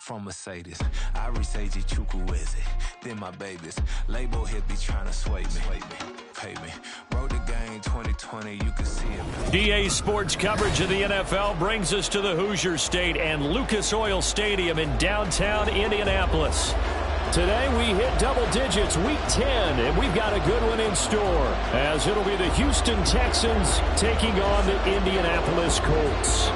from Mercedes. I resage Chukwueze, then my babies. Label hit be trying to sway me, pay me. Wrote the game 2020, you can see it. DA Sports coverage of the NFL brings us to the Hoosier State and Lucas Oil Stadium in downtown Indianapolis. Today we hit double digits, week 10, and we've got a good one in store, as it'll be the Houston Texans taking on the Indianapolis Colts.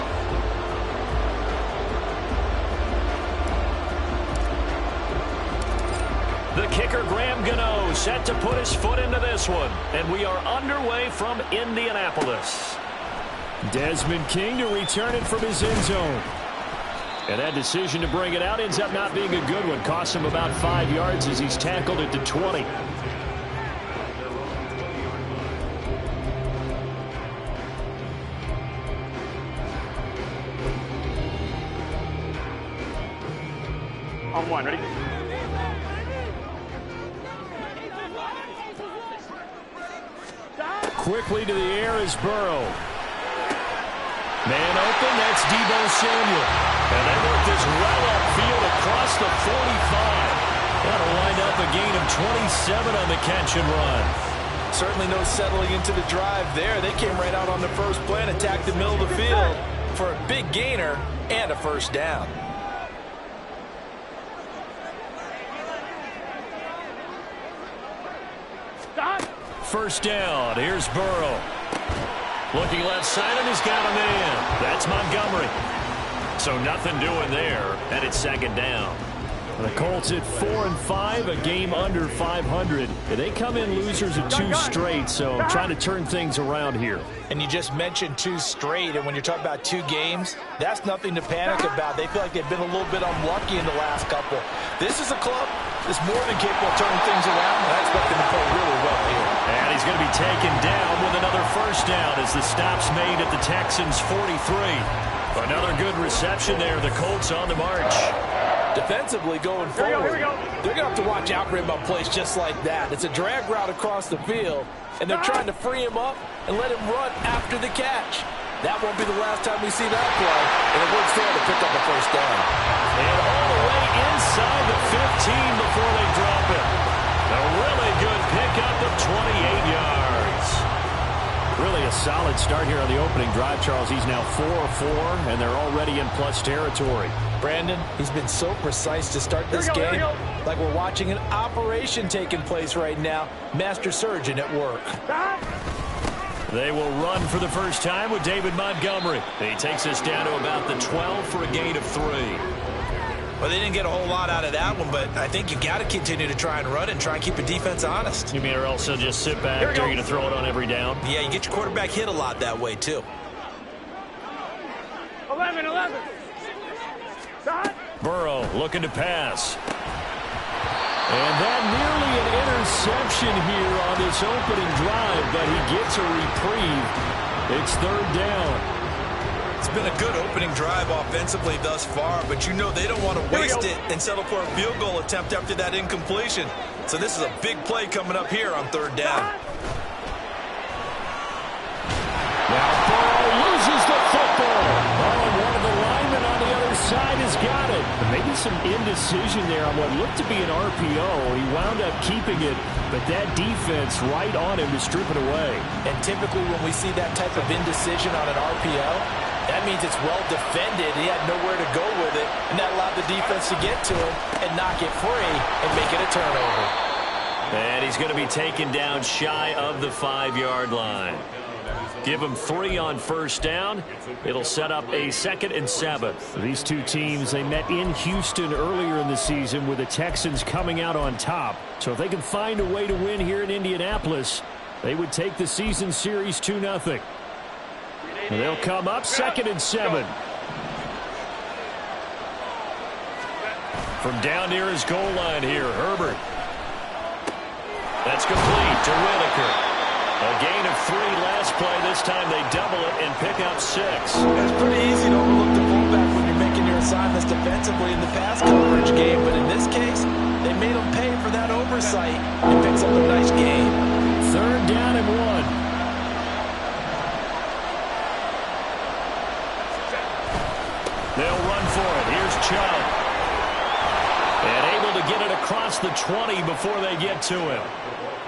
The kicker, Graham Gano, set to put his foot into this one, and we are underway from Indianapolis. Desmond King to return it from his end zone. And that decision to bring it out ends up not being a good one. Costs him about 5 yards as he's tackled at the 20. On one, ready? Quickly to the air is Burrow. Man open, that's Deebo Samuel. And they work this well upfield across the 45. That'll wind up a gain of 27 on the catch and run. Certainly no settling into the drive there. They came right out on the first play and attacked the middle of the field for a big gainer and a first down. First down, here's Burrow. Looking left side, and he's got a man. That's Montgomery. So nothing doing there, and it's second down. The Colts at 4-5, a game under 500. They come in losers of 2 straight, so trying to turn things around here. And you just mentioned 2 straight, and when you're talking about 2 games, that's nothing to panic about. They feel like they've been a little bit unlucky in the last couple. This is a club that's more than capable of turning things around, and I expect them to play really well here. And he's going to be taken down with another first down as the stop's made at the Texans' 43. Another good reception there. The Colts on the march. Defensively going forward, they're going to have to watch out for him on plays just like that. It's a drag route across the field, and they're trying to free him up and let him run after the catch. That won't be the last time we see that play, and it works there to pick up a first down. And all the way inside the 15 before they drop it. A really good pickup of 28 yards. Really a solid start here on the opening drive, Charles. He's now 4-4, and they're already in plus territory. Brandon, he's been so precise to start this game. Like we're watching an operation taking place right now. Master surgeon at work. They will run for the first time with David Montgomery. He takes us down to about the 12 for a gain of 3. Well, they didn't get a whole lot out of that one, but I think you got to continue to try and run and try and keep the defense honest. You mean or else just sit back? You're going to throw it on every down? Yeah, you get your quarterback hit a lot that way, too. 11. Burrow looking to pass. And that nearly an interception here on this opening drive, but he gets a reprieve. It's third down. It's been a good opening drive offensively thus far, but you know they don't want to waste it and settle for a field goal attempt after that incompletion. So this is a big play coming up here on third down. Now Burrow loses the football. Oh, and one of the linemen on the other side has got it. Maybe some indecision there on what looked to be an RPO. He wound up keeping it, but that defense right on him to strip it away. And typically when we see that type of indecision on an RPO, that means it's well defended. He had nowhere to go with it, and that allowed the defense to get to him and knock it free and make it a turnover. And he's going to be taken down shy of the 5-yard line. Give him 3 on first down. It'll set up a 2nd and 7. These two teams, they met in Houston earlier in the season with the Texans coming out on top. So if they can find a way to win here in Indianapolis, they would take the season series 2-0. And they'll come up 2nd and 7. From down near his goal line here, Herbert. That's complete to Whitaker. A gain of 3 last play. This time they double it and pick up 6. It's pretty easy to overlook the fullback when you're making your assignments defensively in the pass coverage game. But in this case, they made him pay for that oversight and picks up a nice gain. Third down and 1. They'll run for it. Here's Chubb. across the 20 before they get to him.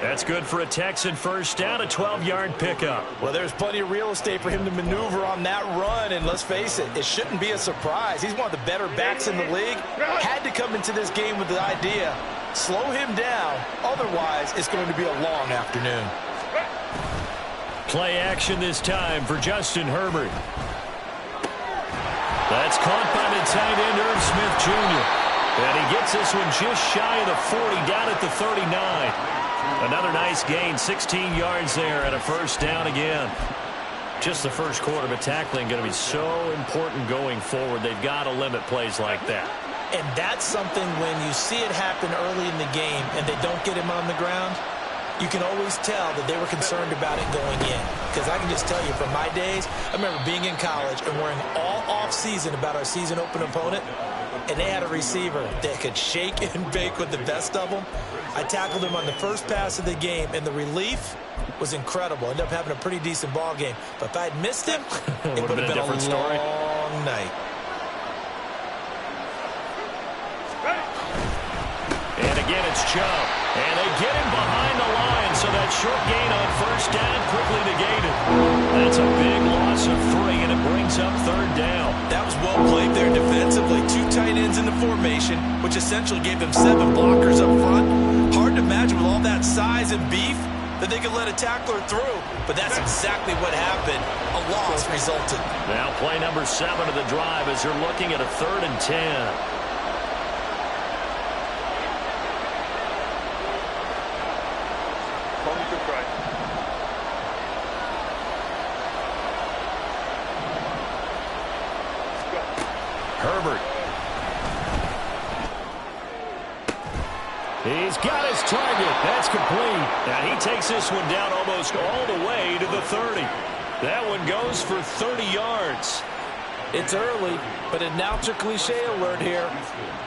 That's good for a Texan first down, a 12-yard pickup. Well, there's plenty of real estate for him to maneuver on that run, and let's face it, it shouldn't be a surprise. He's one of the better backs in the league. Had to come into this game with the idea, slow him down, otherwise it's going to be a long afternoon. Play action this time for Justin Herbert. That's caught by the tight end, Irv Smith Jr. And he gets this one just shy of the 40, down at the 39. Another nice gain, 16 yards there and a first down again. Just the first quarter, but tackling going to be so important going forward. They've got to limit plays like that. And that's something when you see it happen early in the game and they don't get him on the ground, you can always tell that they were concerned about it going in. Because I can just tell you, from my days, I remember being in college and worrying all off-season about our season open opponent, and they had a receiver that could shake and bake with the best of them. I tackled him on the first pass of the game, and the relief was incredible. Ended up having a pretty decent ball game. But if I had missed him, it would have been a different story. Long night. And again, it's Chubb. And they get him behind the line, so that short gain on first down quickly negated. That's a big loss of 3, and it brings up third down. That was well played there defensively. 2 tight ends in the formation, which essentially gave them 7 blockers up front. Hard to imagine with all that size and beef that they could let a tackler through. But that's exactly what happened. A loss resulted. Now play number 7 of the drive as they're looking at a 3rd and 10. Herbert. He's got his target. That's complete. Now he takes this one down almost all the way to the 30. That one goes for 30 yards. It's early, but announcer cliche alert here.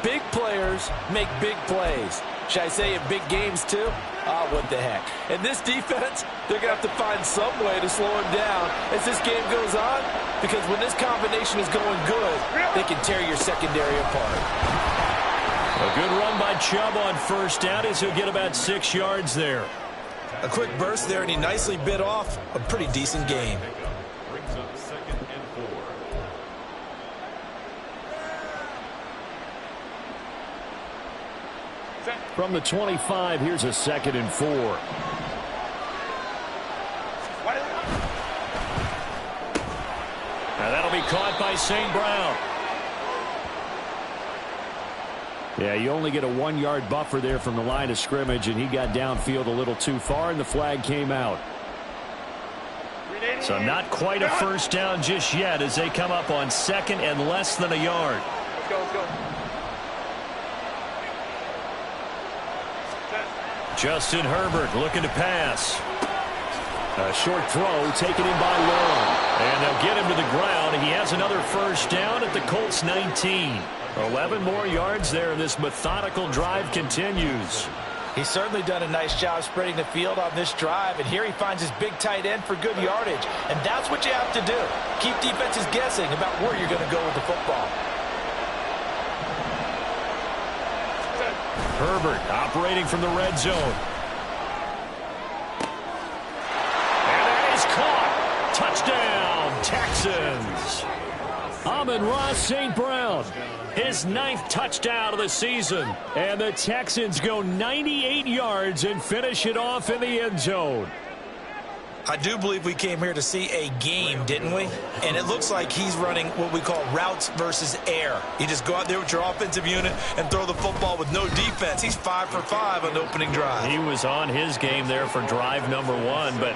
Big players make big plays. Should I say in big games too? Ah, what the heck. And this defense, they're going to have to find some way to slow him down as this game goes on, because when this combination is going good, they can tear your secondary apart. A good run by Chubb on first down as he'll get about 6 yards there. A quick burst there, and he nicely bit off a pretty decent gain. From the 25, here's a 2nd and 4. Now that'll be caught by St. Brown. Yeah, you only get a 1-yard buffer there from the line of scrimmage, and he got downfield a little too far, and the flag came out. So not quite a first down just yet as they come up on 2nd and less than a yard. Let's go, let's go. Justin Herbert looking to pass. A short throw taken in by Long. And they'll get him to the ground. He has another first down at the Colts 19. 11 more yards there, and this methodical drive continues. He's certainly done a nice job spreading the field on this drive, and here he finds his big tight end for good yardage. And that's what you have to do. Keep defenses guessing about where you're going to go with the football. Herbert operating from the red zone. And that is caught. Touchdown, Texans. Amon-Ra St. Brown, his 9th touchdown of the season. And the Texans go 98 yards and finish it off in the end zone. I do believe we came here to see a game, didn't we? And it looks like he's running what we call routes versus air. You just go out there with your offensive unit and throw the football with no defense. He's 5 for 5 on the opening drive. He was on his game there for drive number 1, but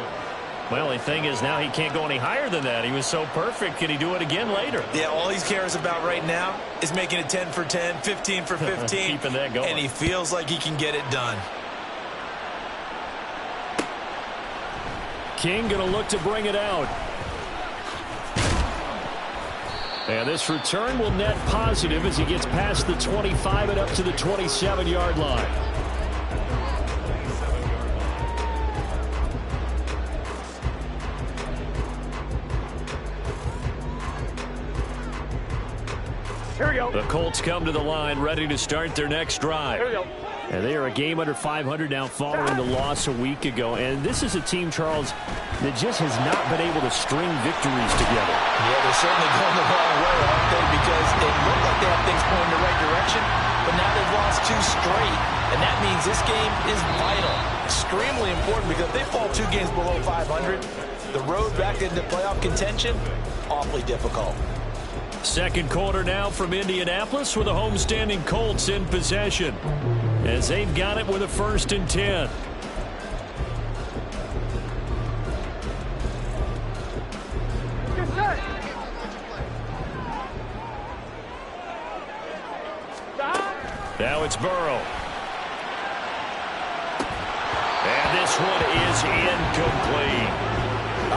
well, the thing is now he can't go any higher than that. He was so perfect. Can he do it again later? Yeah, all he cares about right now is making it 10 for 10, 15 for 15. Keeping that going. And he feels like he can get it done. King going to look to bring it out. And this return will net positive as he gets past the 25 and up to the 27-yard line. Here we go. The Colts come to the line ready to start their next drive. Here we go. And they are a game under 500 now following the loss a week ago. And this is a team, Charles, that just has not been able to string victories together. Yeah, they're certainly going the wrong way, aren't they? Because it looked like they have things going in the right direction, but now they've lost 2 straight. And that means this game is vital, extremely important, because if they fall 2 games below 500, the road back into playoff contention, awfully difficult. Second quarter now from Indianapolis with the homestanding Colts in possession, as they've got it with a 1st and 10. Now it's Burrow. And this one is incomplete.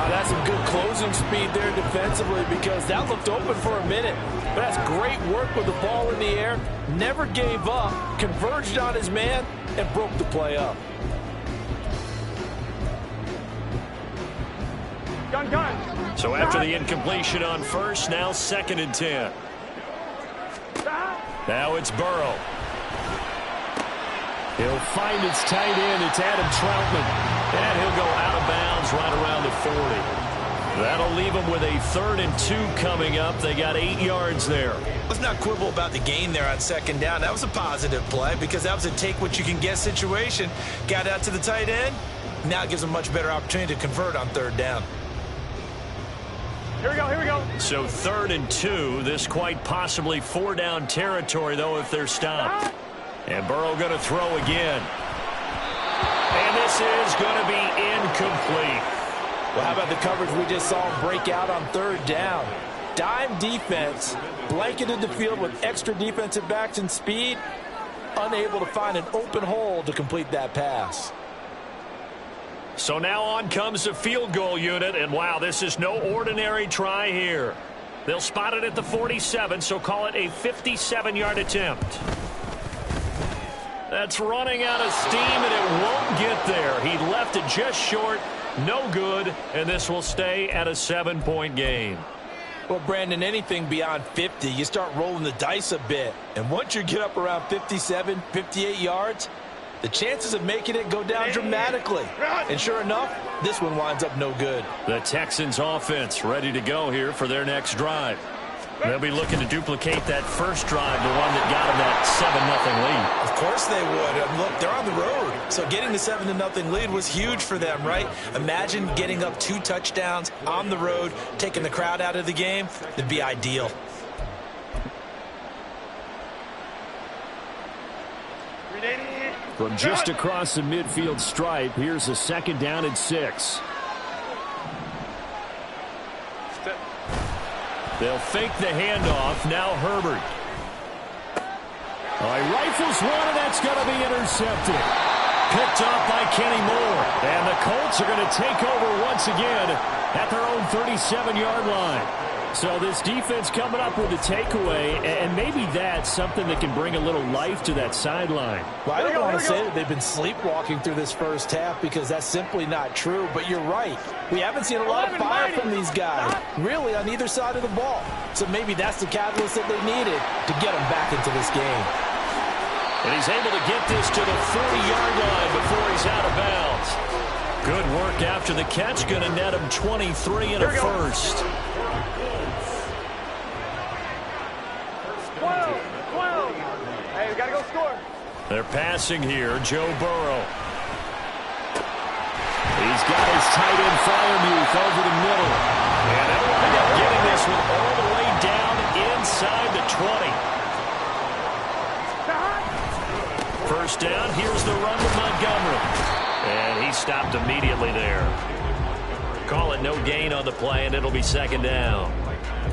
That's some good closing speed there defensively, because that looked open for a minute. But that's great work with the ball in the air. Never gave up, converged on his man, and broke the play up. Gun. So after the incompletion on 1st, now 2nd and 10. Now it's Burrow. He'll find its tight end. It's Adam Troutman. And he'll go out of bounds right around the 40. That'll leave them with a 3rd and 2 coming up. They got 8 yards there. Let's not quibble about the gain there on 2nd down. That was a positive play, because that was a take-what-you-can-get situation. Got out to the tight end. Now it gives them a much better opportunity to convert on 3rd down. Here we go. So 3rd and 2. This quite possibly 4-down territory, though, if they're stopped. And Burrow going to throw again. And this is going to be incomplete. Well, how about the coverage we just saw him break out on 3rd down? Dime defense, blanketed the field with extra defensive backs and speed, unable to find an open hole to complete that pass. So now on comes the field goal unit, and wow, this is no ordinary try here. They'll spot it at the 47, so call it a 57-yard attempt. That's running out of steam, and it won't get there. He left it just short, no good, and this will stay at a 7-point game. Well, Brandon, anything beyond 50, you start rolling the dice a bit. And once you get up around 57, 58 yards, the chances of making it go down dramatically. And sure enough, this one winds up no good. The Texans offense ready to go here for their next drive. They'll be looking to duplicate that first drive, the one that got them that 7-0 lead. Of course they would. Look, they're on the road. So getting the 7-0 lead was huge for them, right? Imagine getting up 2 touchdowns on the road, taking the crowd out of the game. It'd be ideal. From just across the midfield stripe, here's a 2nd down and 6. They'll fake the handoff. Now Herbert. He rifles one, and that's going to be intercepted. Picked off by Kenny Moore. And the Colts are going to take over once again at their own 37-yard line. So this defense coming up with a takeaway, and maybe that's something that can bring a little life to that sideline. Well, I don't want to say that they've been sleepwalking through this first half, because that's simply not true. But you're right. We haven't seen a lot of fire from these guys, really, on either side of the ball. So maybe that's the catalyst that they needed to get them back into this game. And he's able to get this to the 40-yard line before he's out of bounds. Good work after the catch. Going to net him 23 and a first. 12. Hey, we got to go score. They're passing here. Joe Burrow. He's got his tight end Fryermuth over the middle. And they'll wind up getting this one all the way down inside the 20. First down. Here's the run to Montgomery. And he stopped immediately there. Call it no gain on the play, and it'll be 2nd down.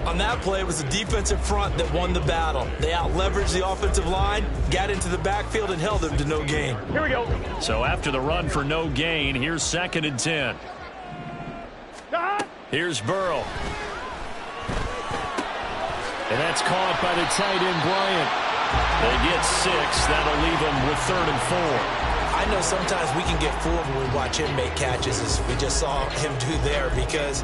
On that play, it was the defensive front that won the battle. They out-leveraged the offensive line, got into the backfield, and held them to no gain. Here we go. So after the run for no gain, here's 2nd and 10. Here's Burrow. And that's caught by the tight end, Bryant. They get 6. That'll leave them with 3rd and 4. I know sometimes we can get fooled when we watch him make catches, as we just saw him do there, because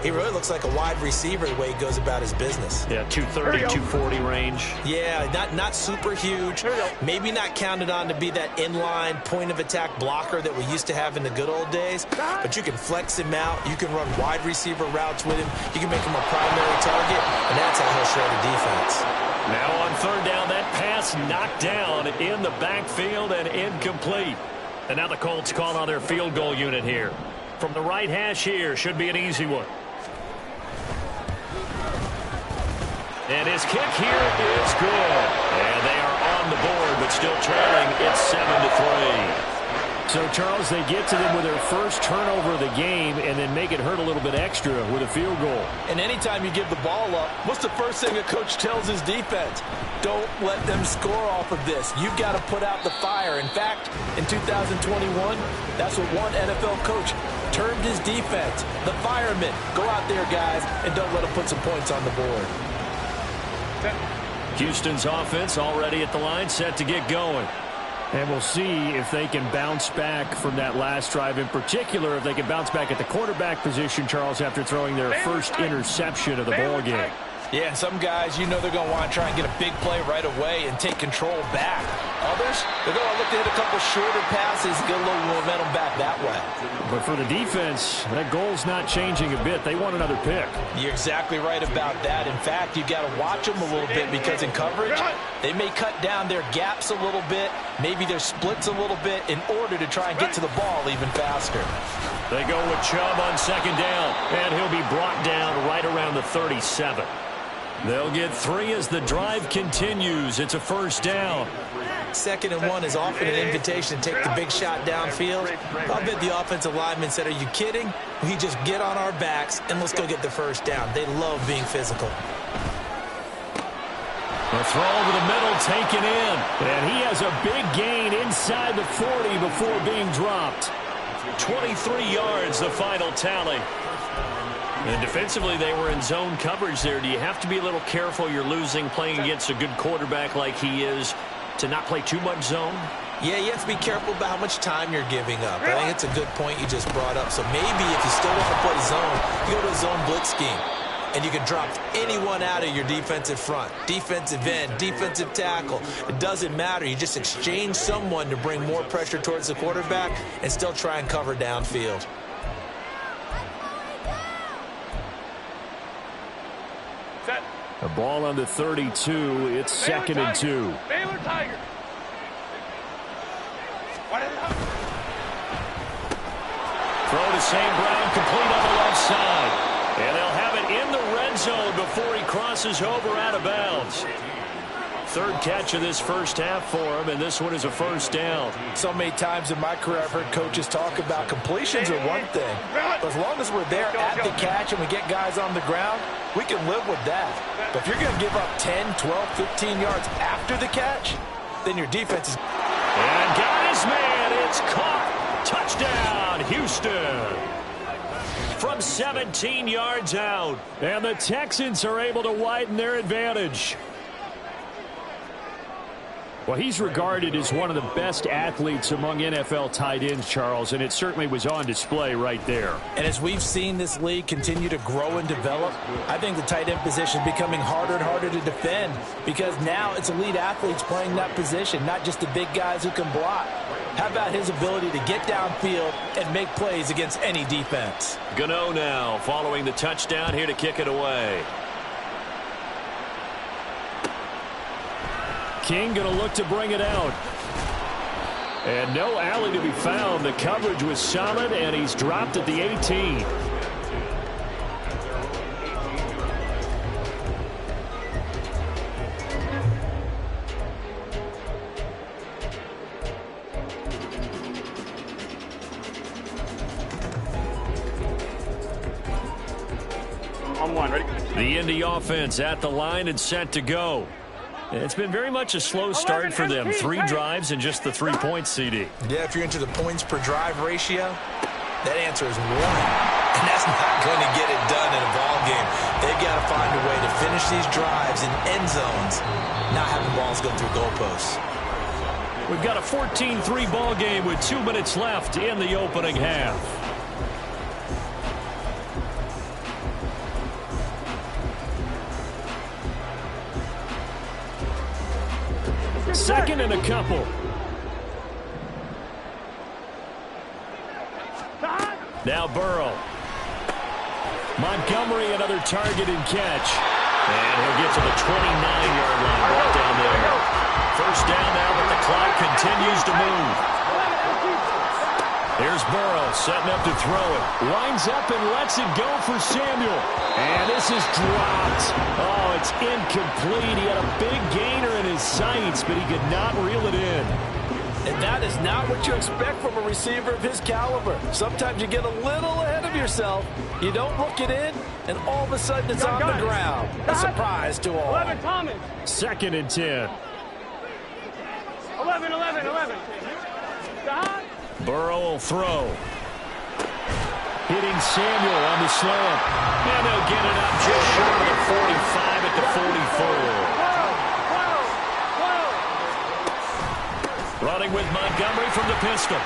he really looks like a wide receiver the way he goes about his business. Yeah, 230, 240 range. Yeah, not super huge. Maybe not counted on to be that inline point-of-attack blocker that we used to have in the good old days, but you can flex him out. You can run wide receiver routes with him. You can make him a primary target, and that's how he'll shred a defense. Now on third down, that pass knocked down in the backfield and incomplete. And now the Colts call on their field goal unit here. From the right hash here, should be an easy one. And his kick here is good. And they are on the board, but still trailing. It's 7-3. So, Charles, they get to them with their first turnover of the game and then make it hurt a little bit extra with a field goal. And anytime you give the ball up, what's the first thing a coach tells his defense? Don't let them score off of this. You've got to put out the fire. In fact, in 2021, that's what one NFL coach termed his defense. The firemen. Go out there, guys, and don't let them put some points on the board. Houston's offense already at the line, set to get going. And we'll see if they can bounce back from that last drive. In particular, if they can bounce back at the quarterback position, Charles, after throwing their first interception of the ball game. Yeah, and some guys, you know they're going to want to try and get a big play right away and take control back. Others, they're going to look to hit a couple shorter passes and get a little momentum back that way. But for the defense, that goal's not changing a bit. They want another pick. You're exactly right about that. In fact, you've got to watch them a little bit because in coverage, they may cut down their gaps a little bit, maybe their splits a little bit in order to try and get to the ball even faster. They go with Chubb on second down, and he'll be brought down right around the 37. They'll get 3 as the drive continues. It's a first down. 2nd and 1 is often an invitation to take the big shot downfield. I bet the offensive lineman said, are you kidding? We just get on our backs and let's go get the first down. They love being physical. The throw over the middle taken in. And he has a big gain inside the 40 before being dropped. 23 yards, the final tally. And defensively, they were in zone coverage there. Do you have to be a little careful? You're losing playing against a good quarterback like he is to not play too much zone? Yeah, you have to be careful about how much time you're giving up. I think it's a good point you just brought up. So maybe if you still want to play zone, you go to a zone blitz scheme. And you can drop anyone out of your defensive front. Defensive end, defensive tackle. It doesn't matter. You just exchange someone to bring more pressure towards the quarterback and still try and cover downfield. A ball on the 32. It's 2nd and 2. Baylor Tigers. Throw to St. Brown, complete on the left side. And they'll have it in the red zone before he crosses over out of bounds. 3rd catch of this first half for him, and this one is a first down. So many times in my career I've heard coaches talk about completions are one thing. But as long as we're there at the catch and we get guys on the ground, we can live with that. But if you're going to give up 10, 12, 15 yards after the catch, then your defense is... And guys, man, it's caught. Touchdown, Houston. From 17 yards out. And the Texans are able to widen their advantage. Well, he's regarded as one of the best athletes among NFL tight ends, Charles, and it certainly was on display right there. And as we've seen this league continue to grow and develop, I think the tight end position is becoming harder and harder to defend because now it's elite athletes playing that position, not just the big guys who can block. How about his ability to get downfield and make plays against any defense? Gano now following the touchdown here to kick it away. King going to look to bring it out. And no alley to be found. The coverage was solid, and he's dropped at the 18. On one, ready? The Indy offense at the line and set to go. It's been very much a slow start for them. 3 drives and just the 3 points, CD. Yeah, if you're into the points per drive ratio, that answer is 1. And that's not going to get it done in a ball game. They've got to find a way to finish these drives in end zones, not having balls go through goalposts. We've got a 14-3 ball game with 2 minutes left in the opening half. Second and a couple. Now Burrow. Montgomery, another target and catch. And he'll get to the 29-yard line, brought down there. First down now, but the clock continues to move. Here's Burrow setting up to throw it. Lines up and lets it go for Samuel. And this is dropped. Oh, it's incomplete. He had a big gainer in his sights, but he could not reel it in. And that is not what you expect from a receiver of his caliber. Sometimes you get a little ahead of yourself. You don't look it in, and all of a sudden it's on the ground. A surprise to all. 11, Thomas. Second and 10. 11. Burrow will throw. Hitting Samuel on the slant. And they'll get it up just short of the 45 at the 44. Running with Montgomery from the pistol.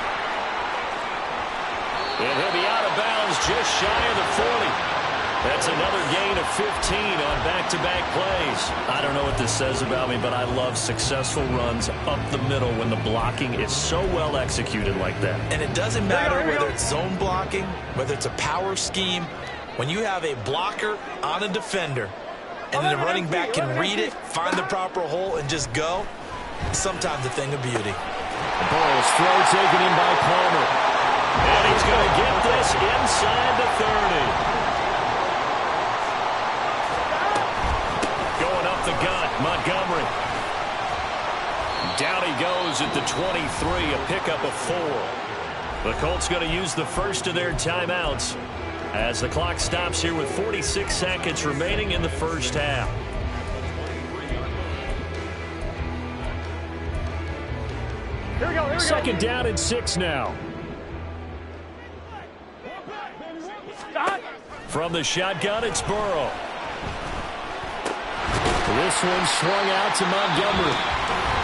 And he'll be out of bounds just shy of the 40. That's another gain of 15 on back-to-back plays. I don't know what this says about me, but I love successful runs up the middle when the blocking is so well executed like that. And it doesn't matter whether it's zone blocking, whether it's a power scheme. When you have a blocker on a defender, and then the running back can read it, find the proper hole, and just go, sometimes a thing of beauty. Burrow's throw taken in by Palmer. And he's going to get this inside the 30. Going up the gut, Montgomery. Down he goes at the 23, a pickup of 4. The Colts going to use the first of their timeouts as the clock stops here with 46 seconds remaining in the first half. Here we go. Second down and 6 now. From the shotgun, it's Burrow. This one swung out to Montgomery.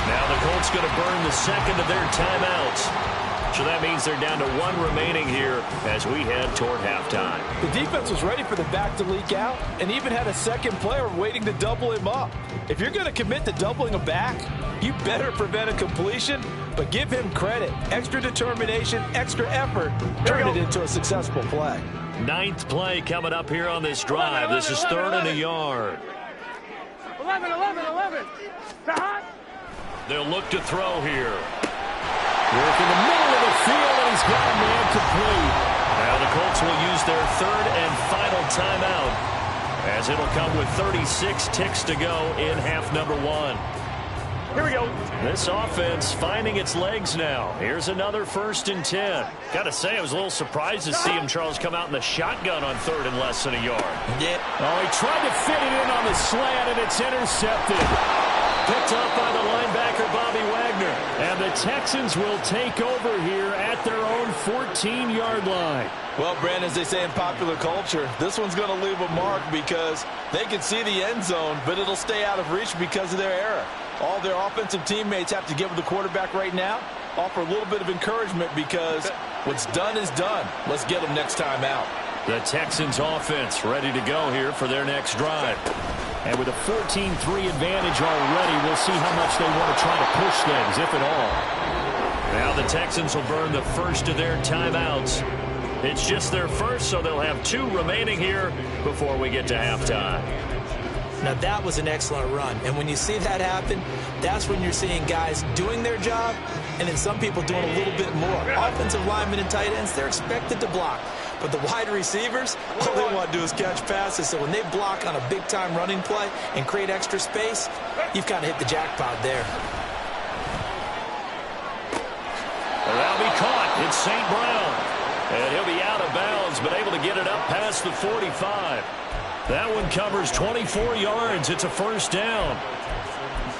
Now the Colts going to burn the second of their timeouts. So that means they're down to 1 remaining here as we head toward halftime. The defense was ready for the back to leak out and even had a second player waiting to double him up. If you're going to commit to doubling a back, you better prevent a completion, but give him credit. Extra determination, extra effort, turn it into a successful play. 9th play coming up here on this drive. This is 3rd and a yard. 11. They'll look to throw here. Work in the middle of the field, and he's got a man complete. Now the Colts will use their 3rd and final timeout as it'll come with 36 ticks to go in half number 1. Here we go. This offense finding its legs now. Here's another 1st and 10. Got to say, I was a little surprised to see him, Charles, come out in the shotgun on 3rd and less than a yard. Yeah. Oh, he tried to fit it in on the slant, and it's intercepted. Picked up by the linebacker, Bobby Wagner. And the Texans will take over here at their own 14-yard line. Well, Brandon, as they say in popular culture, this one's going to leave a mark because they can see the end zone, but it'll stay out of reach because of their error. All their offensive teammates have to give the quarterback right now, offer a little bit of encouragement because what's done is done. Let's get them next time out. The Texans offense ready to go here for their next drive. And with a 14-3 advantage already, we'll see how much they want to try to push things, if at all. Now the Texans will burn the first of their timeouts. It's just their first, so they'll have 2 remaining here before we get to halftime. Now that was an excellent run, and when you see that happen, that's when you're seeing guys doing their job and then some people doing a little bit more. Offensive linemen and tight ends, they're expected to block. But the wide receivers, all they want to do is catch passes. So when they block on a big-time running play and create extra space, you've kind of hit the jackpot there. That'll be caught. It's St. Brown. And he'll be out of bounds, but able to get it up past the 45. That one covers 24 yards. It's a first down.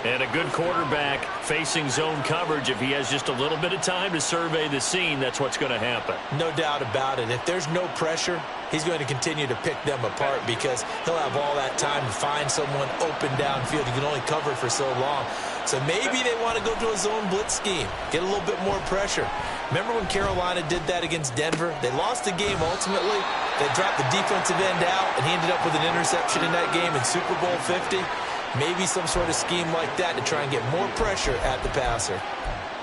And a good quarterback facing zone coverage. If he has just a little bit of time to survey the scene, that's what's going to happen. No doubt about it. If there's no pressure, he's going to continue to pick them apart because he'll have all that time to find someone open downfield. He can only cover for so long. So maybe they want to go to a zone blitz scheme, get a little bit more pressure. Remember when Carolina did that against Denver? They lost the game ultimately. They dropped the defensive end out, and he ended up with an interception in that game in Super Bowl 50. Maybe some sort of scheme like that to try and get more pressure at the passer.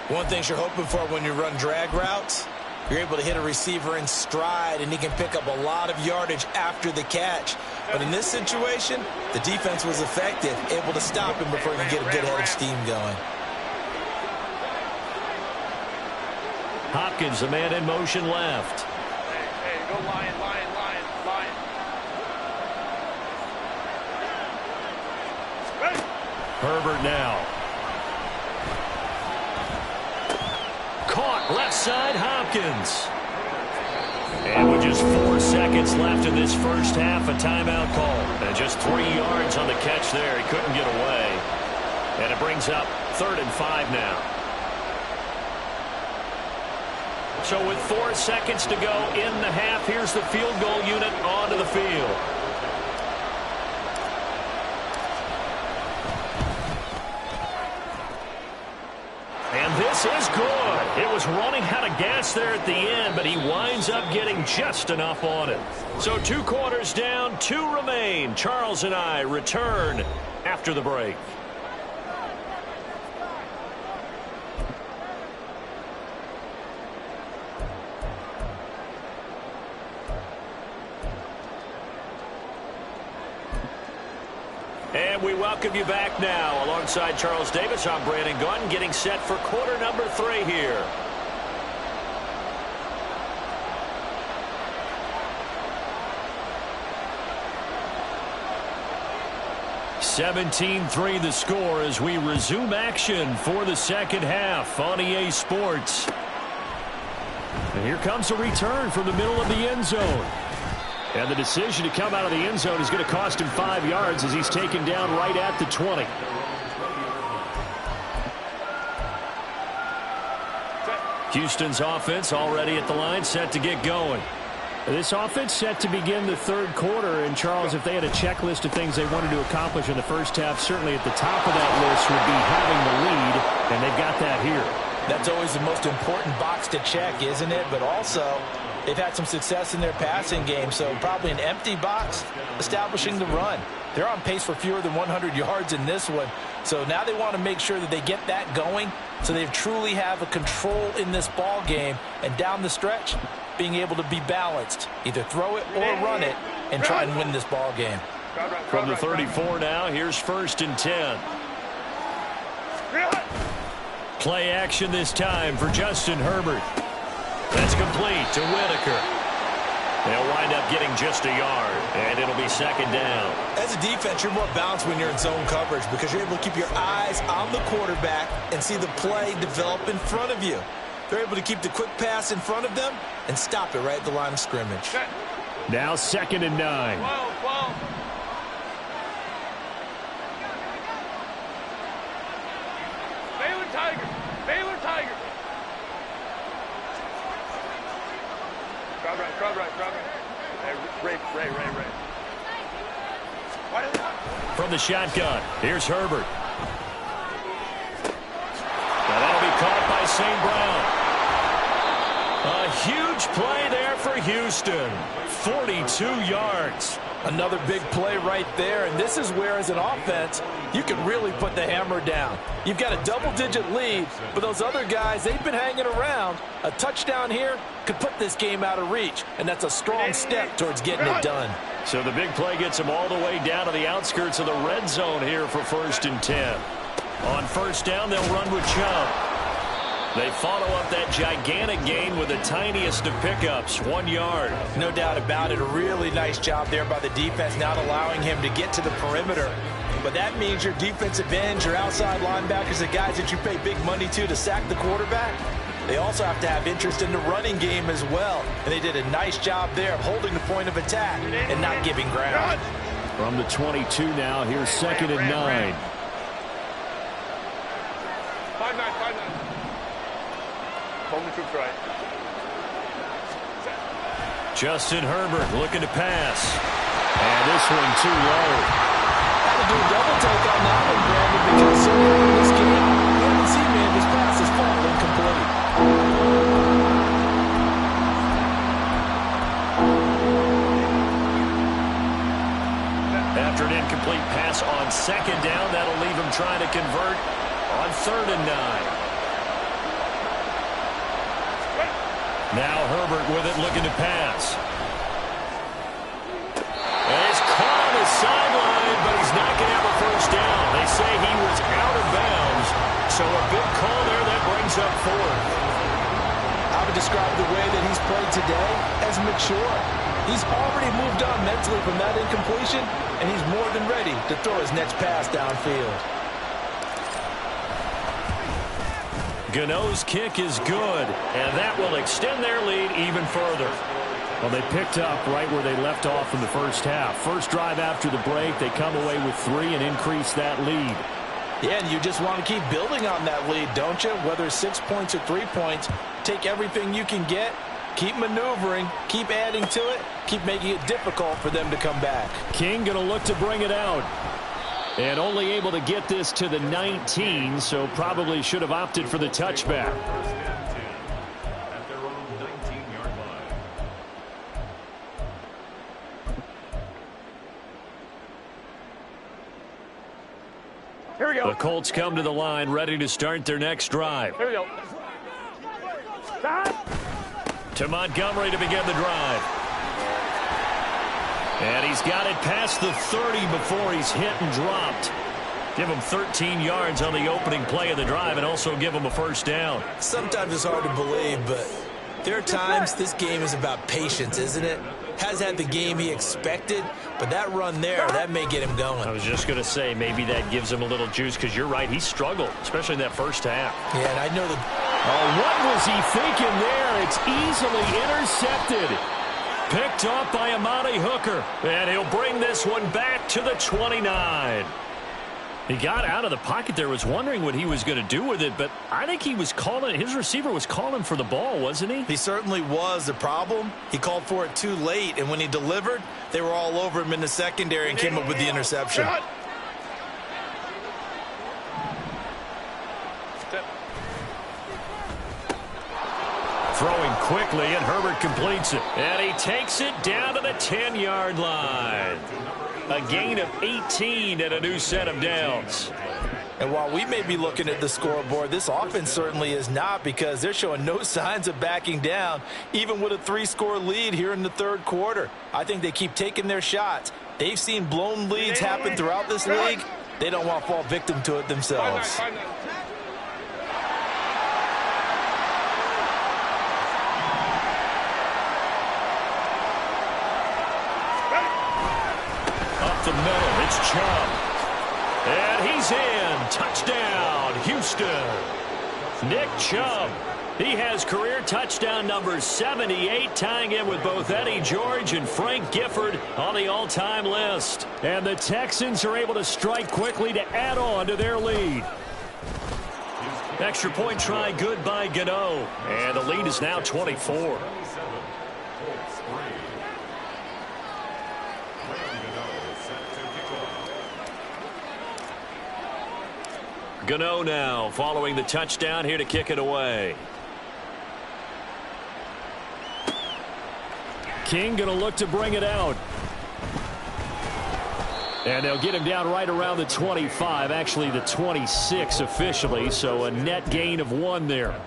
One thing you're hoping for when you run drag routes, you're able to hit a receiver in stride, and he can pick up a lot of yardage after the catch. But in this situation, the defense was effective, able to stop him before he can get a good head of steam going. Hopkins, the man in motion left. Hey, go Lion, Lion, Lion, Lion. Ready? Herbert now. Caught left side, Hopkins. And with just 4 seconds left in this first half, a timeout call. And just 3 yards on the catch there. He couldn't get away. And it brings up 3rd and 5 now. So with 4 seconds to go in the half, here's the field goal unit onto the field. And this is good. It was running out of gas there at the end, but he winds up getting just enough on it. So 2 quarters down, 2 remain. Charles and I return after the break. And we welcome you back now. Alongside Charles Davis, I'm Brandon Gunn, getting set for quarter number 3 here. (17-3) the score as we resume action for the second half on EA Sports. And here comes a return from the middle of the end zone. And the decision to come out of the end zone is going to cost him 5 yards as he's taken down right at the 20. Houston's offense already at the line, set to get going. This offense set to begin the 3rd quarter. And, Charles, if they had a checklist of things they wanted to accomplish in the first half, certainly at the top of that list would be having the lead, and they've got that here. That's always the most important box to check, isn't it? But also, they've had some success in their passing game, so probably an empty box establishing the run. They're on pace for fewer than 100 yards in this one, so now they want to make sure that they get that going so they truly have a control in this ball game, and down the stretch, being able to be balanced, either throw it or run it, and try and win this ball game. From the 34 now, here's 1st and 10. Play action this time for Justin Herbert. That's complete to Whitaker. They'll wind up getting just a yard, and it'll be 2nd down. As a defense, you're more balanced when you're in zone coverage because you're able to keep your eyes on the quarterback and see the play develop in front of you. They're able to keep the quick pass in front of them and stop it right at the line of scrimmage. Now 2nd and 9. Whoa. Baylor Tiger. Crowd right. Hey, Ray. From the shotgun, here's Herbert. Now that'll be caught by St. Brown. A huge play there for Houston. 42 yards. Another big play right there, and this is where, as an offense, you can really put the hammer down. You've got a double-digit lead, but those other guys, they've been hanging around. A touchdown here could put this game out of reach, and that's a strong step towards getting it done. So the big play gets them all the way down to the outskirts of the red zone here for 1st and 10. On 1st down, they'll run with Chubb. They follow up that gigantic gain with the tiniest of pickups, 1 yard. No doubt about it. A really nice job there by the defense, not allowing him to get to the perimeter. But that means your defensive ends, your outside linebackers, the guys that you pay big money to sack the quarterback, they also have to have interest in the running game as well. And they did a nice job there of holding the point of attack and not giving ground. From the 22 now, here's 2nd and 9. 5-9. Home the troops right. Justin Herbert looking to pass. And this one too low. had to do a double take on that one, Brandon, because so far in this game, we haven't seen Mandy's passes fall incomplete. After an incomplete pass on second down, that'll leave him trying to convert on 3rd and 9. Now Herbert with it, looking to pass. And he's caught on the sideline, but he's not going to have a first down. They say he was out of bounds, so a good call there that brings up 4th. I would describe the way that he's played today as mature. He's already moved on mentally from that incompletion, and he's more than ready to throw his next pass downfield. Gano's kick is good, and that will extend their lead even further. Well, they picked up right where they left off in the first half. First drive after the break, they come away with 3 and increase that lead. Yeah, and you just want to keep building on that lead, don't you? Whether 6 points or 3 points, take everything you can get, keep maneuvering, keep adding to it, keep making it difficult for them to come back. King going to look to bring it out. And only able to get this to the 19, so probably should have opted for the touchback. Here we go. The Colts come to the line, ready to start their next drive. Here we go. Stop. To Montgomery to begin the drive. And he's got it past the 30 before he's hit and dropped. Give him 13 yards on the opening play of the drive and also give him a first down. Sometimes it's hard to believe, but there are times this game is about patience, isn't it? Has had the game he expected, but that run there, that may get him going. I was just going to say maybe that gives him a little juice because you're right, he struggled, especially in that first half. Yeah, and I know that. Oh, what was he thinking there? It's easily intercepted. Picked off by Amani Hooker, and he'll bring this one back to the 29. He got out of the pocket there, was wondering what he was going to do with it, but I think he was calling, his receiver was calling for the ball, wasn't he? He certainly was. The problem, he called for it too late, and when he delivered, they were all over him in the secondary and came up with the interception. Throwing quickly, and Herbert completes it. And he takes it down to the 10-yard line. A gain of 18 and a new set of downs. And while we may be looking at the scoreboard, this offense certainly is not, because they're showing no signs of backing down, even with a 3-score lead here in the third quarter. I think they keep taking their shots. They've seen blown leads happen throughout this league. They don't want to fall victim to it themselves. The middle, it's Chubb. And he's in. Touchdown, Houston. Nick Chubb. He has career touchdown number 78, tying in with both Eddie George and Frank Gifford on the all-time list. And the Texans are able to strike quickly to add on to their lead. Extra point try good by Gano. And the lead is now 24. Gano now following the touchdown, here to kick it away. King going to look to bring it out. And they'll get him down right around the 25, actually the 26 officially, so a net gain of 1 there.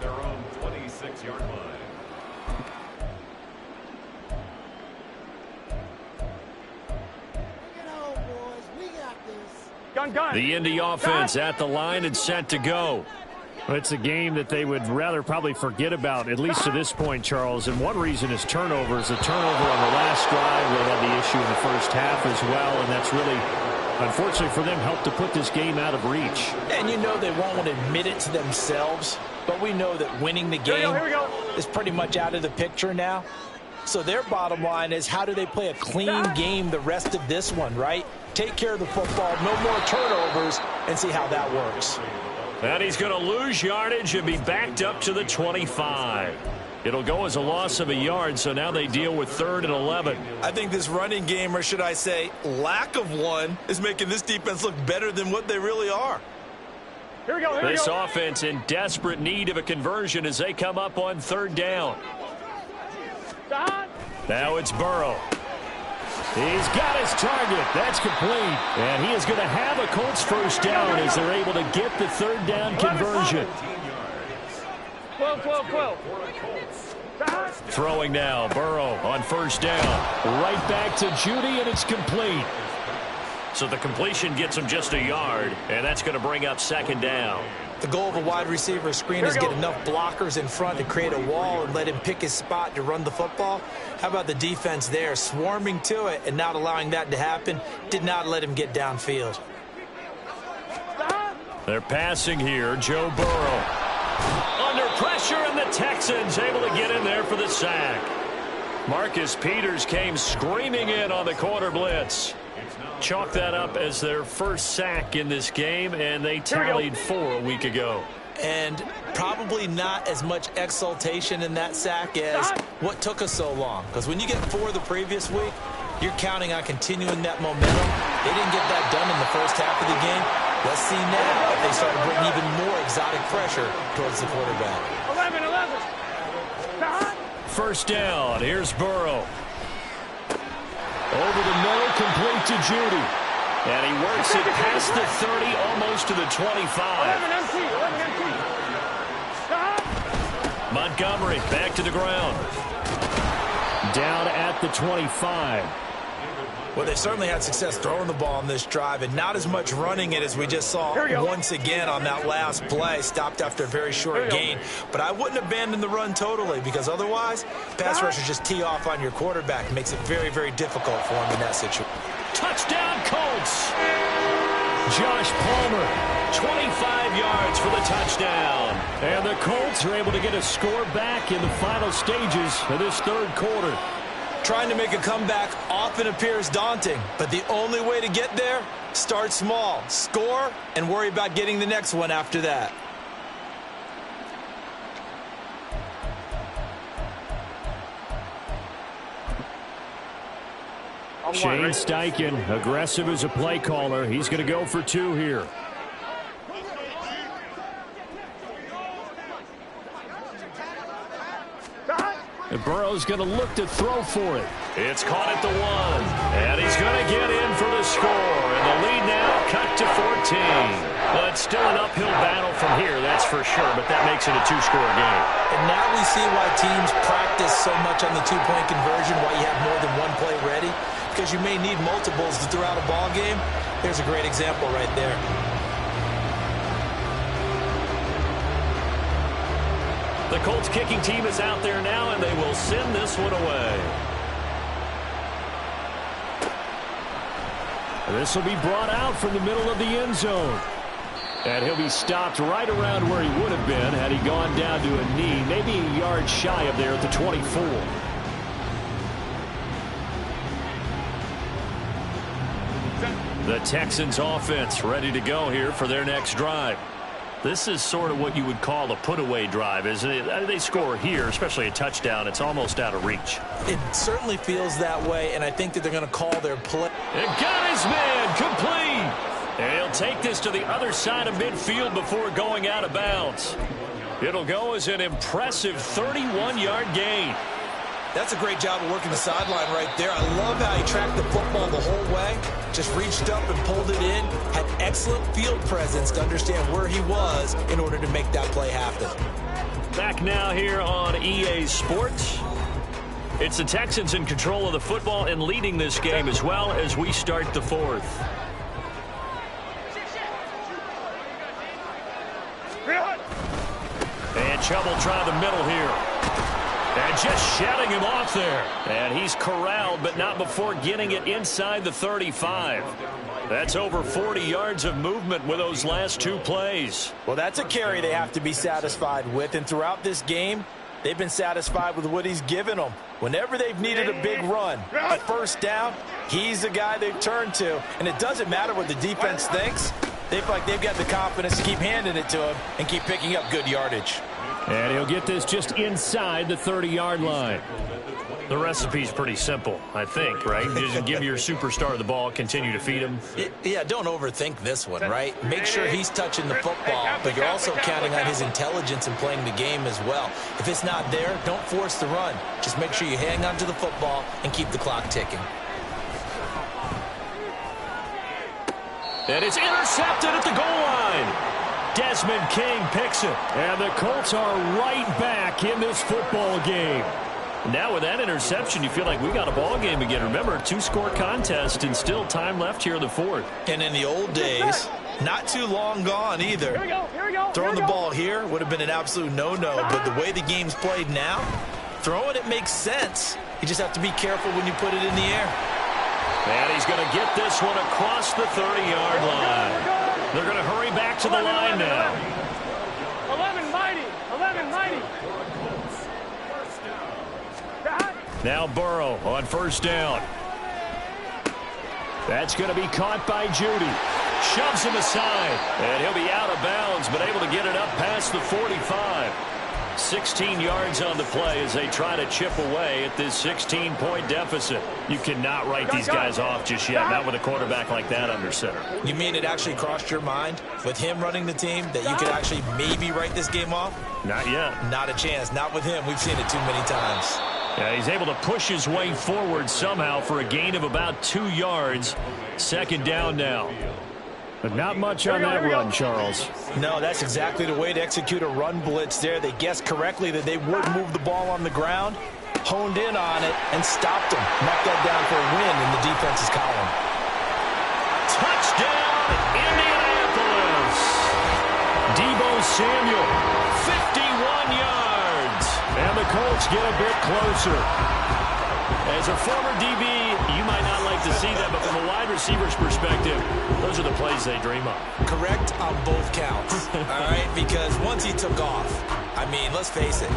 The Indy offense at the line and set to go. It's a game that they would rather probably forget about, at least to this point, Charles. And one reason is turnovers. A turnover on the last drive. They had the issue in the first half as well, and that's really, unfortunately for them, helped to put this game out of reach. And you know they won't want to admit it to themselves, but we know that winning the game is pretty much out of the picture now. So their bottom line is, how do they play a clean game the rest of this one, right? Take care of the football, no more turnovers, and see how that works. And he's going to lose yardage and be backed up to the 25. It'll go as a loss of a yard, so now they deal with 3rd and 11. I think this running game, or should I say lack of one, is making this defense look better than what they really are. Here we go, here we This go. offense in desperate need of a conversion as they come up on 3rd down. Now it's Burrow. He's got his target. That's complete. And he is going to have a Colts first down as they're able to get the 3rd down conversion. 12. Throwing now, Burrow on 1st down. Right back to Judy, and it's complete. So the completion gets him just a yard, and that's going to bring up 2nd down. The goal of a wide receiver screen is get enough blockers in front to create a wall and let him pick his spot to run the football. How about the defense there, swarming to it and not allowing that to happen? Did not let him get downfield. They're passing here, Joe Burrow. Under pressure, and the Texans able to get in there for the sack. Marcus Peters came screaming in on the quarter blitz. Chalk that up as their first sack in this game, and they tallied 4 a week ago. And probably not as much exultation in that sack as what took us so long. Because when you get 4 the previous week, you're counting on continuing that momentum. They didn't get that done in the first half of the game. Let's see now if they start to bring even more exotic pressure towards the quarterback. 11. 1st down. Here's Burrow. Over the middle, complete to Judy. And he works it past the 30, almost to the 25. 11 empty. Montgomery back to the ground. Down at the 25. Well, they certainly had success throwing the ball on this drive and not as much running it as we just saw once again on that last play. Stopped after a very short gain. But I wouldn't abandon the run totally because otherwise, pass rushers just tee off on your quarterback. It makes it very, very difficult for him in that situation. Touchdown, Colts. Josh Palmer, 25 yards for the touchdown. And the Colts are able to get a score back in the final stages of this 3rd quarter. Trying to make a comeback often appears daunting, but the only way to get there, start small, score, and worry about getting the next one after that. Shane Steichen, aggressive as a play caller. He's going to go for 2 here. And Burrow's going to look to throw for it. It's caught at the 1. And he's going to get in for the score. And the lead now cut to 14. Well, it's still an uphill battle from here, that's for sure. But that makes it a 2-score game. And now we see why teams practice so much on the 2-point conversion, why you have more than one play ready. Because you may need multiples to throw out a ball game. There's a great example right there. The Colts kicking team is out there now, and they will send this one away. This will be brought out from the middle of the end zone. And he'll be stopped right around where he would have been had he gone down to a knee, maybe a yard shy of there at the 24. The Texans offense ready to go here for their next drive. This is sort of what you would call a put-away drive, isn't it? They score here, especially a touchdown. It's almost out of reach. It certainly feels that way, and I think that they're going to call their play. And got his man complete. And he'll take this to the other side of midfield before going out of bounds. It'll go as an impressive 31-yard gain. That's a great job of working the sideline right there. I love how he tracked the football the whole way. Just reached up and pulled it in. Had excellent field presence to understand where he was in order to make that play happen. Back now here on EA Sports. It's the Texans in control of the football and leading this game as well as we start the 4th. And Chubb will try the middle here. And just shutting him off there. And he's corralled, but not before getting it inside the 35. That's over 40 yards of movement with those last 2 plays. Well, that's a carry they have to be satisfied with. And throughout this game, they've been satisfied with what he's given them. Whenever they've needed a big run, a first down, he's the guy they've turned to. And it doesn't matter what the defense thinks. They feel like they've got the confidence to keep handing it to him and keep picking up good yardage. And he'll get this just inside the 30-yard line. The recipe's pretty simple, I think, right? Just give your superstar the ball, continue to feed him. Yeah, don't overthink this one, right? Make sure he's touching the football, but you're also counting on his intelligence in playing the game as well. If it's not there, don't force the run. Just make sure you hang on to the football and keep the clock ticking. And it's intercepted at the goal line. Desmond King picks it. And the Colts are right back in this football game. Now with that interception, you feel like we got a ball game again. Remember, 2-score contest and still time left here in the fourth. And in the old days, not too long gone either. Here we go. Throwing the ball here would have been an absolute no-no, but the way the game's played now, throwing it makes sense. You just have to be careful when you put it in the air. And he's going to get this one across the 30-yard line. They're going to hurry back to the line now. 11 mighty. Now Burrow on first down. That's going to be caught by Judy. Shoves him aside. And he'll be out of bounds, but able to get it up past the 45. 16 yards on the play as they try to chip away at this 16-point deficit. You cannot write these guys off just yet, not with a quarterback like that under center. You mean it actually crossed your mind with him running the team that you could actually maybe write this game off? Not yet. Not a chance. Not with him. We've seen it too many times. Yeah, he's able to push his way forward somehow for a gain of about 2 yards. Second down now. But not much on that run, Charles. No, that's exactly the way to execute a run blitz there. They guessed correctly that they would move the ball on the ground, honed in on it, and stopped them. Knocked that down for a win in the defense's column. Touchdown, Indianapolis. Deebo Samuel, 51 yards. And the Colts get a bit closer. As a former DB, you might not like to see that, but from a wide receiver's perspective, those are the plays they dream of. Correct on both counts, all right? Because once he took off, I mean, let's face it,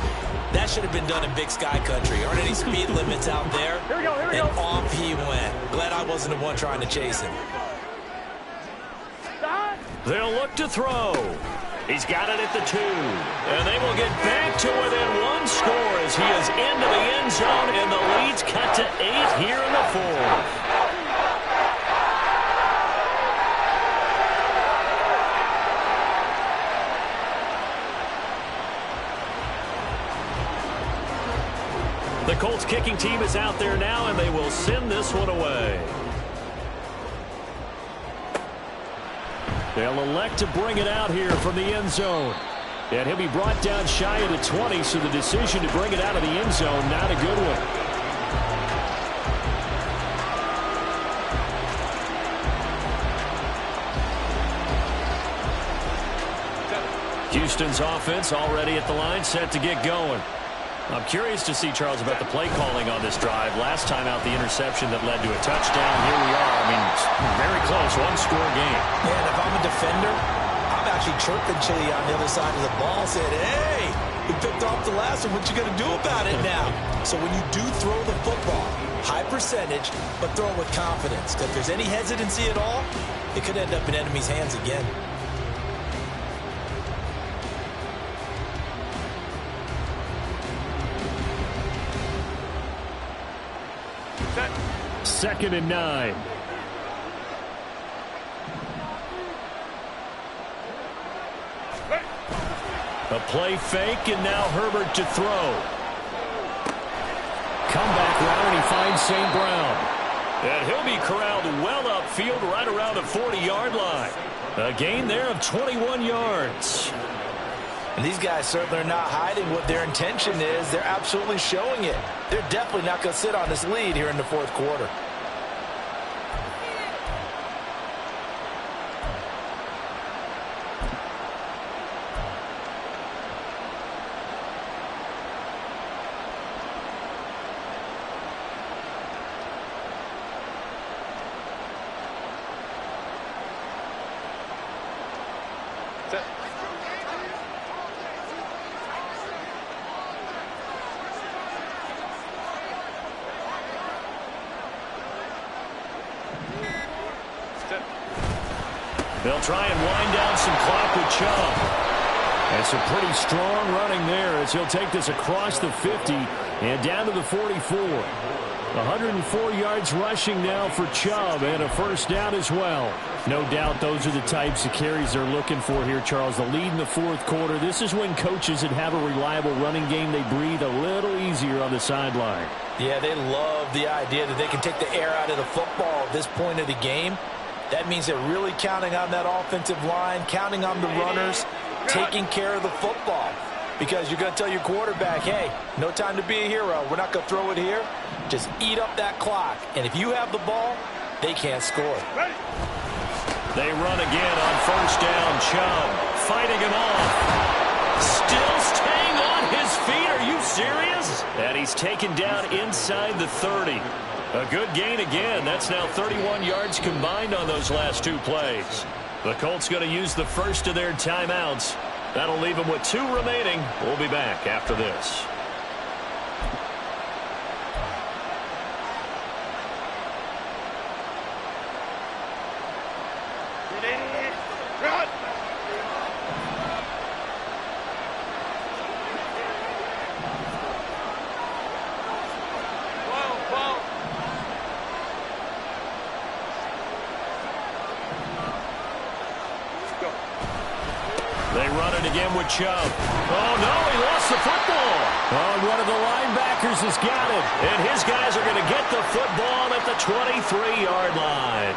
that should have been done in Big Sky Country. Aren't any speed limits out there? Here we go. And off he went. Glad I wasn't the one trying to chase him. They'll look to throw. He's got it at the 2. And they will get back to within 1 score as he is into the end zone, and the lead's cut to 8 here in the fourth. The Colts kicking team is out there now, and they will send this one away. They'll elect to bring it out here from the end zone. And he'll be brought down shy of the 20, so the decision to bring it out of the end zone, not a good one. Houston's offense already at the line, set to get going. I'm curious to see, Charles, about the play calling on this drive. Last time out, the interception that led to a touchdown. Here we are. I mean, very close, 1-score game. Yeah, and if I'm a defender, I'm actually chirping Chili on the other side of the ball, saying, hey, we picked off the last one. What you going to do about it now? So when you do throw the football, high percentage, but throw it with confidence. Because if there's any hesitancy at all, it could end up in enemy's hands again. Second and 9. A play fake, and now Herbert to throw. Comeback route, and he finds St. Brown. And he'll be corralled well upfield right around the 40-yard line. A gain there of 21 yards. And these guys certainly are not hiding what their intention is. They're absolutely showing it. They're definitely not going to sit on this lead here in the fourth quarter. They'll try and wind down some clock with Chubb. And some pretty strong running there as he'll take this across the 50 and down to the 44. 104 yards rushing now for Chubb and a first down as well. No doubt those are the types of carries they're looking for here, Charles. The lead in the fourth quarter. This is when coaches that have a reliable running game, they breathe a little easier on the sideline. Yeah, they love the idea that they can take the air out of the football at this point of the game. That means they're really counting on that offensive line, counting on the runners, taking care of the football. Because you're going to tell your quarterback, hey, no time to be a hero. We're not going to throw it here. Just eat up that clock. And if you have the ball, they can't score. They run again on first down. Chubb fighting him off. Still staying on his feet. Are you serious? And he's taken down inside the 30. A good gain again. That's now 31 yards combined on those last two plays. The Colts going to use the first of their timeouts. That'll leave them with 2 remaining. We'll be back after this. They run it again with Chubb. Oh, no, he lost the football. Oh, one of the linebackers has got it. And his guys are going to get the football at the 23-yard line.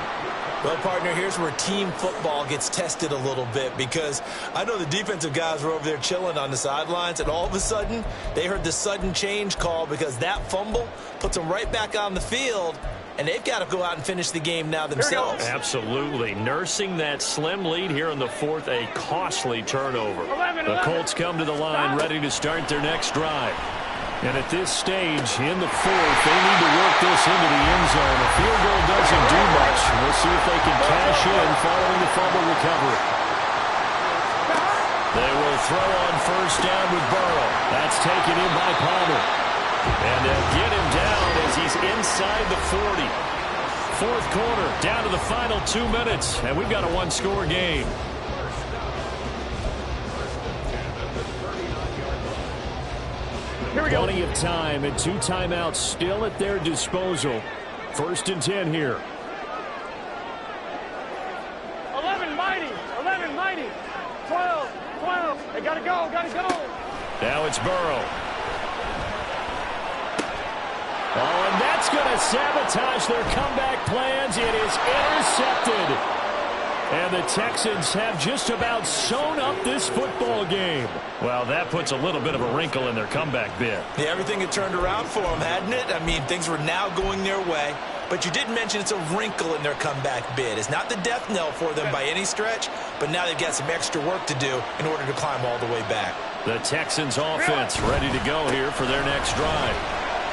Well, partner, here's where team football gets tested a little bit, because I know the defensive guys were over there chilling on the sidelines, and all of a sudden they heard the sudden change call because that fumble puts them right back on the field, and they've got to go out and finish the game now themselves. Absolutely. Nursing that slim lead here in the fourth, a costly turnover. The Colts come to the line ready to start their next drive. And at this stage in the fourth, they need to work this into the end zone. A field goal doesn't do much. We'll see if they can cash in following the fumble recovery. They will throw on first down with Burrow. That's taken in by Palmer. And they'll get him down as he's inside the 40. Fourth quarter, down to the final 2 minutes, and we've got a one-score game. Plenty of time and 2 timeouts still at their disposal. 1st and 10 here. 11 mighty, 11 mighty, 12. They gotta go. Now it's Burrow. Oh, and that's going to sabotage their comeback plans. It is intercepted. And the Texans have just about sewn up this football game. Well, that puts a little bit of a wrinkle in their comeback bid. Yeah, everything had turned around for them, hadn't it? I mean, things were now going their way. But you did mention it's a wrinkle in their comeback bid. It's not the death knell for them by any stretch, but now they've got some extra work to do in order to climb all the way back. The Texans offense ready to go here for their next drive.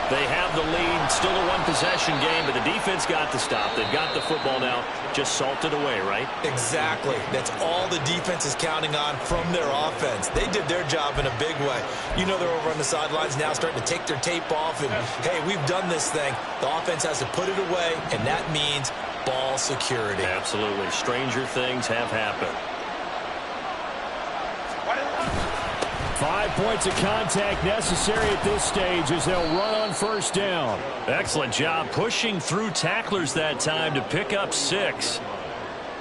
They have the lead, still a one-possession game, but the defense got the stop. They've got the football now, just salted away, right? Exactly. That's all the defense is counting on from their offense. They did their job in a big way. You know they're over on the sidelines now starting to take their tape off, and, hey, we've done this thing. The offense has to put it away, and that means ball security. Absolutely. Stranger things have happened. 5 points of contact necessary at this stage as they'll run on first down. Excellent job pushing through tacklers that time to pick up 6.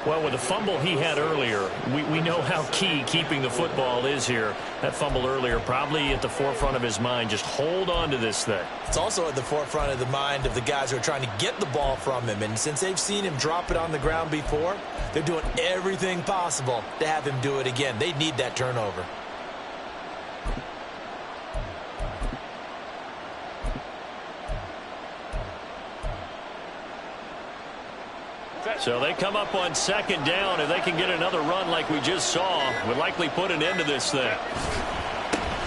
Well, with the fumble he had earlier, we know how key keeping the football is here. That fumble earlier probably at the forefront of his mind. Just hold on to this thing. It's also at the forefront of the mind of the guys who are trying to get the ball from him. And since they've seen him drop it on the ground before, they're doing everything possible to have him do it again. They need that turnover. So they come up on second down. If they can get another run like we just saw, would likely put an end to this thing.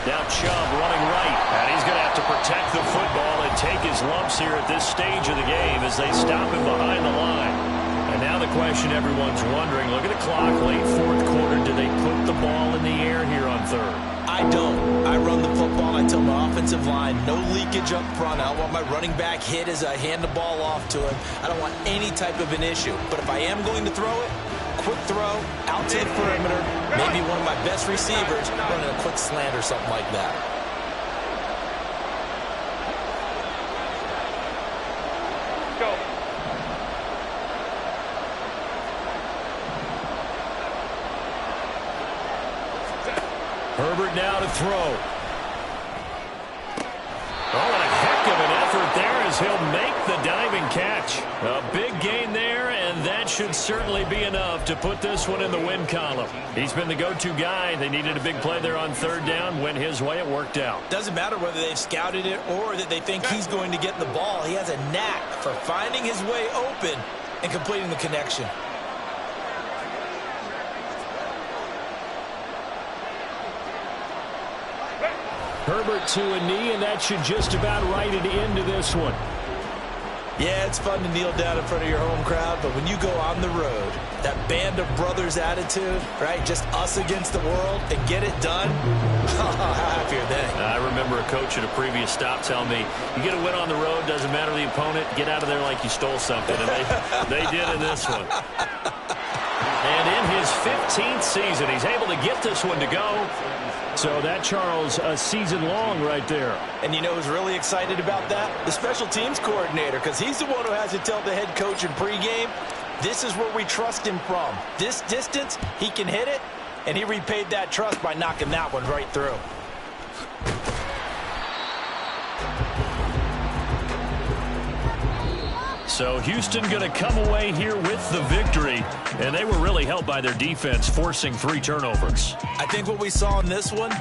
Now Chubb running right. And he's going to have to protect the football and take his lumps here at this stage of the game as they stop him behind the line. And now the question everyone's wondering, look at the clock, late fourth quarter. Do they put the ball in the air here on third? I don't. I run the football. I tell my offensive line, no leakage up front. I don't want my running back hit as I hand the ball off to him. I don't want any type of an issue. But if I am going to throw it, quick throw out to the perimeter. Maybe one of my best receivers running a quick slant or something like that. Go. Herbert now to throw. Oh, and a heck of an effort there as he'll make the diving catch. A big gain there, and that should certainly be enough to put this one in the win column. He's been the go-to guy. They needed a big play there on third down. Went his way. It worked out. Doesn't matter whether they've scouted it or that they think he's going to get the ball. He has a knack for finding his way open and completing the connection. Herbert to a knee, and that should just about write it into this one. Yeah, it's fun to kneel down in front of your home crowd, but when you go on the road, that band of brothers attitude, right, just us against the world, and get it done, how happy are they? I remember a coach at a previous stop telling me, you get a win on the road, doesn't matter the opponent, get out of there like you stole something, and they did in this one. And in his 15th season, he's able to get this one to go. So that, Charles, a season long right there. And you know who's really excited about that? The special teams coordinator, because he's the one who has to tell the head coach in pregame, this is where we trust him from. This distance, he can hit it, and he repaid that trust by knocking that one right through. So Houston going to come away here with the victory, and they were really helped by their defense forcing 3 turnovers. I think what we saw in this one